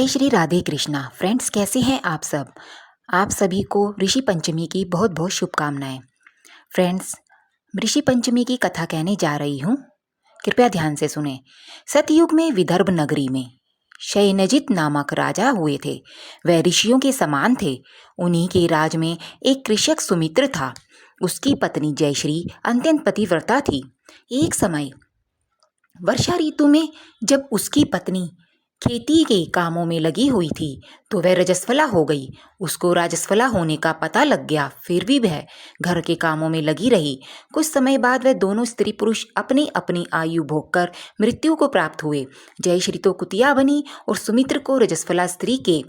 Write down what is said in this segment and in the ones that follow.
जय श्री राधे कृष्णा। फ्रेंड्स, कैसे हैं आप सब। आप सभी को ऋषि पंचमी की बहुत बहुत शुभकामनाएं। फ्रेंड्स, ऋषि पंचमी की कथा कहने जा रही हूँ, कृपया ध्यान से सुने। सतयुग में विदर्भ नगरी में शयनजित नामक राजा हुए थे। वह ऋषियों के समान थे। उन्हीं के राज में एक कृषक सुमित्र था। उसकी पत्नी जयश्री अत्यंत पतिव्रता थी। एक समय वर्षा ऋतु में जब उसकी पत्नी खेती के कामों में लगी हुई थी तो वह रजस्वला हो गई। उसको रजस्वला होने का पता लग गया, फिर भी वह घर के कामों में लगी रही। कुछ समय बाद वह दोनों स्त्री पुरुष अपनी अपनी आयु भोगकर मृत्यु को प्राप्त हुए। जयश्री तो कुतिया बनी और सुमित्र को रजस्वला स्त्री के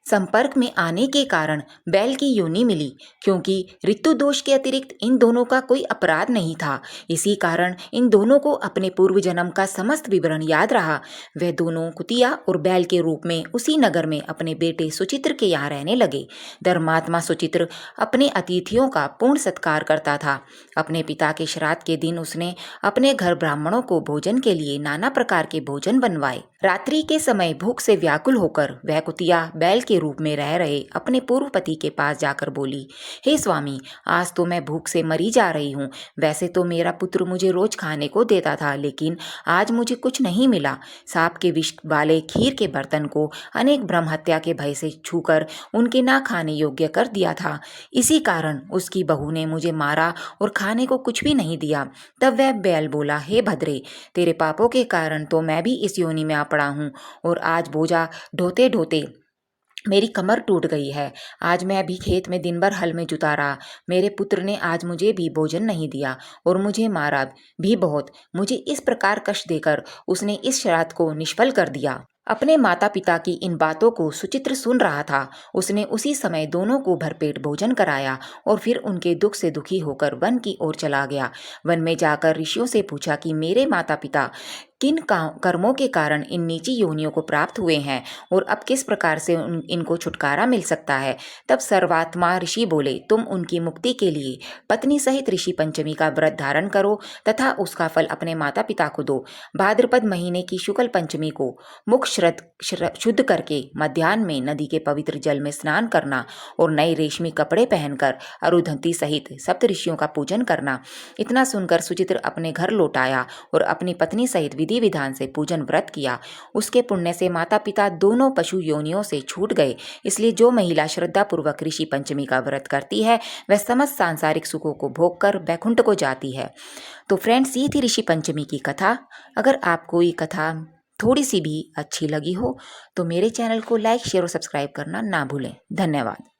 संपर्क में आने के कारण बैल की योनि मिली, क्योंकि ऋतु दोष के अतिरिक्त इन दोनों का कोई अपराध नहीं था। इसी कारण इन दोनों को अपने पूर्व जन्म का समस्त विवरण याद रहा। वे दोनों कुतिया और बैल के रूप में उसी नगर में अपने बेटे सुचित्र के यहाँ रहने लगे। धर्मात्मा सुचित्र अपने अतिथियों का पूर्ण सत्कार करता था। अपने पिता के श्राद्ध के दिन उसने अपने घर ब्राह्मणों को भोजन के लिए नाना प्रकार के भोजन बनवाए। रात्रि के समय भूख से व्याकुल होकर वह कुतिया बैल के रूप में रह रहे अपने पूर्व पति के पास जाकर बोली, हे स्वामी, आज तो मैं भूख से मरी जा रही हूँ। वैसे तो मेरा पुत्र मुझे रोज खाने को देता था, लेकिन आज मुझे कुछ नहीं मिला। सांप के विष वाले खीर के बर्तन को अनेक ब्रह्म हत्या के भय से छूकर उनके ना खाने योग्य कर दिया था। इसी कारण उसकी बहू ने मुझे मारा और खाने को कुछ भी नहीं दिया। तब वह बैल बोला, हे भद्रे, तेरे पापों के कारण तो मैं भी इस योनि में आ पड़ा हूँ और आज बोझा ढोते ढोते मेरी कमर टूट गई है। आज मैं अभी खेत में दिन भर हल में जुता रहा। मेरे पुत्र ने आज मुझे भी भोजन नहीं दिया और मुझे मारा भी बहुत। मुझे इस प्रकार कष्ट देकर उसने इस श्राद्ध को निष्फल कर दिया। अपने माता पिता की इन बातों को सुचित्र सुन रहा था। उसने उसी समय दोनों को भरपेट भोजन कराया और फिर उनके दुख से दुखी होकर वन की ओर चला गया। वन में जाकर ऋषियों से पूछा कि मेरे माता पिता किन कर्मों के कारण इन नीची योनियों को प्राप्त हुए हैं और अब किस प्रकार से इनको छुटकारा मिल सकता है। तब सर्वात्मा ऋषि बोले, तुम उनकी मुक्ति के लिए पत्नी सहित ऋषि पंचमी का व्रत धारण करो तथा उसका फल अपने माता पिता को दो। भाद्रपद महीने की शुक्ल पंचमी को मुख शुद्ध करके मध्याह्न में नदी के पवित्र जल में स्नान करना और नए रेशमी कपड़े पहनकर अरुंधति सहित सप्त ऋषियों का पूजन करना। इतना सुनकर सुचित्र अपने घर लौट आया और अपनी पत्नी सहित विधि विधान से पूजन व्रत किया। उसके पुण्य से माता पिता दोनों पशु योनियों से छूट गए। इसलिए जो महिला श्रद्धा पूर्वक ऋषि पंचमी का व्रत करती है वह समस्त सांसारिक सुखों को भोग कर वैकुंठ को जाती है। तो फ्रेंड्स, ये थी ऋषि पंचमी की कथा। अगर आपको ये कथा थोड़ी सी भी अच्छी लगी हो तो मेरे चैनल को लाइक, शेयर और सब्सक्राइब करना ना भूलें। धन्यवाद।